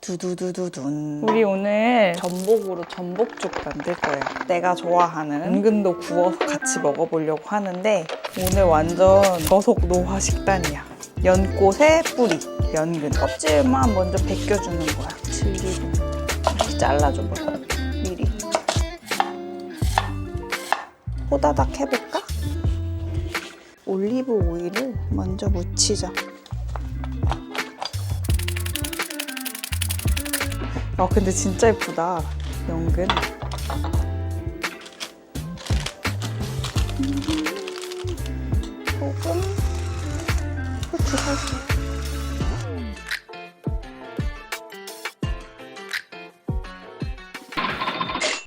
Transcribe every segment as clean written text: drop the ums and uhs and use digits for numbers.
두두두두둔. 우리 오늘 전복으로 전복죽 만들 거예요. 내가 좋아하는 은근도 구워서 같이 먹어보려고 하는데 오늘 완전 저속 노화 식단이야. 연꽃의 뿌리, 연근. 껍질만 먼저 벗겨주는 거야. 질기고. 이렇게 잘라줘봐. 미리. 호다닥 해볼까? 올리브 오일을 먼저 묻히자. 아 근데 진짜 예쁘다. 연근. 소금, 후추 살짝.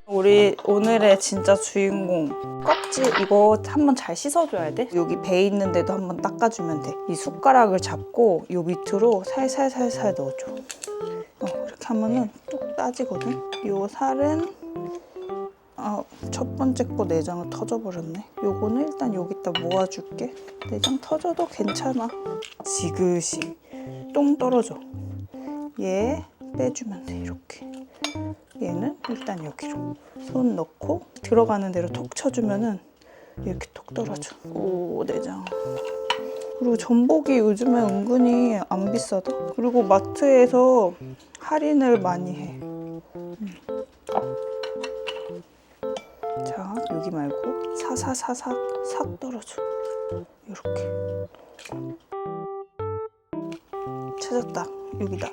우리 오늘의 진짜 주인공 껍질 이거 한번 잘 씻어줘야 돼. 여기 배 있는데도 한번 닦아주면 돼. 이 숟가락을 잡고 요 밑으로 살살살살 넣어줘. 이렇게 하면은 뚝 따지거든. 요 살은 첫 번째 거 내장을 터져버렸네. 요거는 일단 여기다 모아줄게. 내장 터져도 괜찮아. 지그시 똥 떨어져. 얘 빼주면 돼. 이렇게. 얘는 일단 여기로 손 넣고 들어가는 대로 톡 쳐주면은 이렇게 톡 떨어져. 오, 내장. 그리고 전복이 요즘에 은근히 안 비싸다. 그리고 마트에서 할인을 많이 해. 자, 여기 말고 사사사삭 삭 떨어져. 이렇게. 찾았다. 여기다.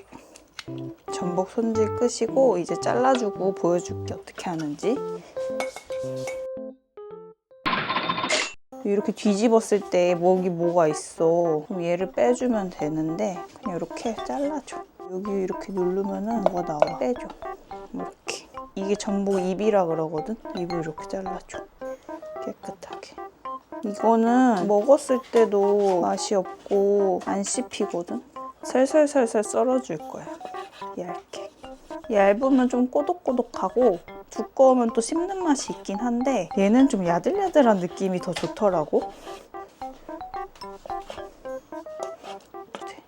전복 손질 끄시고 이제 잘라주고 보여줄게 어떻게 하는지. 이렇게 뒤집었을 때 여기 뭐가 있어. 그럼 얘를 빼주면 되는데 그냥 이렇게 잘라줘. 여기 이렇게 누르면은 뭐가 나와. 빼줘. 이렇게. 이게 전복 입이라 그러거든. 입을 이렇게 잘라줘. 깨끗하게. 이거는 먹었을 때도 맛이 없고 안 씹히거든. 살살살살 썰어줄 거야. 얇게. 얇으면 좀 꼬독꼬독하고 두꺼우면 또 씹는 맛이 있긴 한데 얘는 좀 야들야들한 느낌이 더 좋더라고. 이렇게.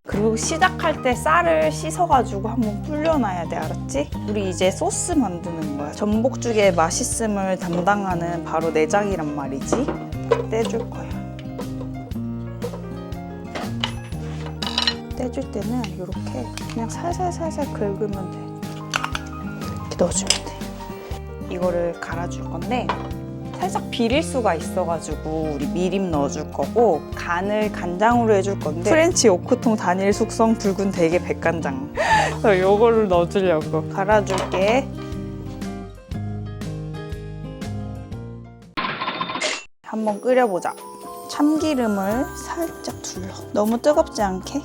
그리고 시작할 때 쌀을 씻어가지고 한번 불려놔야 돼. 알았지? 우리 이제 소스 만드는 거야. 전복죽의 맛있음을 담당하는 바로 내장이란 말이지. 떼줄 거야. 떼줄 때는 이렇게 그냥 살살살살 긁으면 돼. 이렇게 넣어주면 돼. 이거를 갈아줄 건데 살짝 비릴 수가 있어가지고 우리 미림 넣어줄 거고 간을 간장으로 해줄 건데 프렌치 오크통 단일 숙성 붉은 대게 백간장 요거를 넣어주려고. 갈아줄게. 한번 끓여보자. 참기름을 살짝 둘러. 너무 뜨겁지 않게.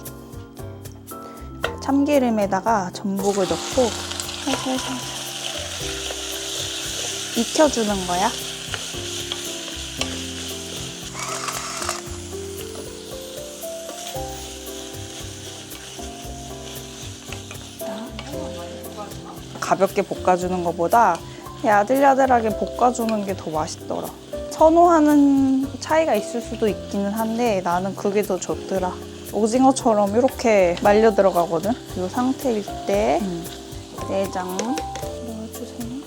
참기름에다가 전복을 넣고 살살살 익혀주는 거야. 가볍게 볶아주는 것보다 야들야들하게 볶아주는 게 더 맛있더라. 선호하는 차이가 있을 수도 있기는 한데 나는 그게 더 좋더라. 오징어처럼 이렇게 말려 들어가거든. 이 상태일 때 내장 넣어주세요.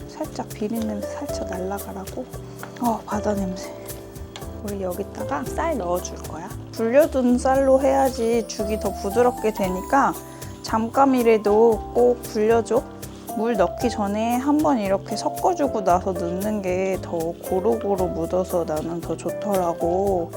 살짝 비린냄새 살짝 날라가라고. 바다 냄새. 우리 여기다가 쌀 넣어줄 거야. 불려둔 쌀로 해야지 죽이 더 부드럽게 되니까 잠깐이라도 꼭 불려줘. 물 넣기 전에 한번 이렇게 섞어주고 나서 넣는 게 더 고루고루 묻어서 나는 더 좋더라고.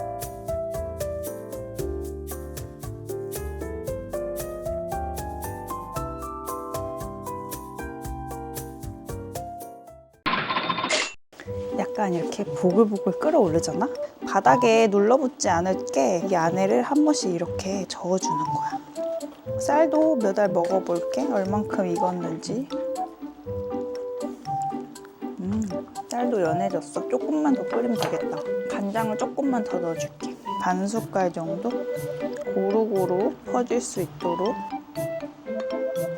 약간 이렇게 보글보글 끓어오르잖아? 바닥에 눌러붙지 않을게 이 안에를 한 번씩 이렇게 저어주는 거야. 쌀도 몇 알 먹어볼게. 얼만큼 익었는지. 쌀도 연해졌어. 조금만 더 끓이면 되겠다. 간장을 조금만 더 넣어줄게. 반 숟갈 정도? 고루고루 퍼질 수 있도록.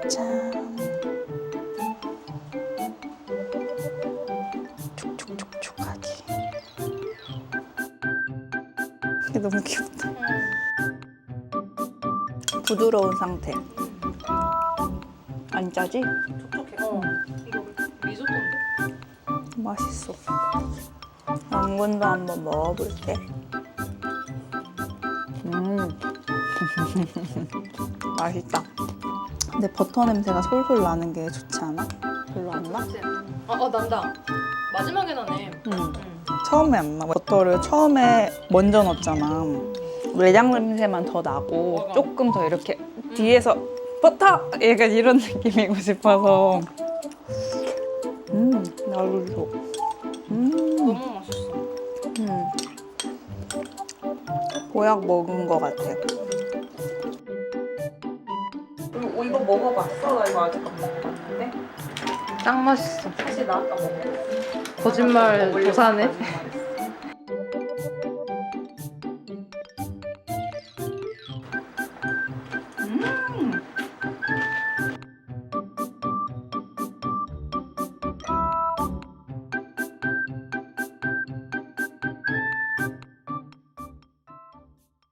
짠. 너무 귀엽다. 부드러운 상태. 안 짜지? 촉촉해. 이거 리조또인데? 맛있어. 당근도 한번 먹어볼게. 맛있다. 근데 버터 냄새가 솔솔 나는 게 좋지 않아? 별로 안 나? 난다. 마지막에 나네. 처음에 안 나. 버터를 처음에 먼저 넣었잖아. 내장 냄새만 더 나고 맞아. 조금 더 이렇게 뒤에서 버터! 약간 이런 느낌이고 싶어서. 나도 줘. 너무 맛있어. 보약 먹은 거 같아. 이거 먹어봤어? 나 이거 아직 안 먹어봤는데. 짱 맛있어. 사실 나 아까 먹었어. 거짓말 먹으려고 도사네. 거짓말했어.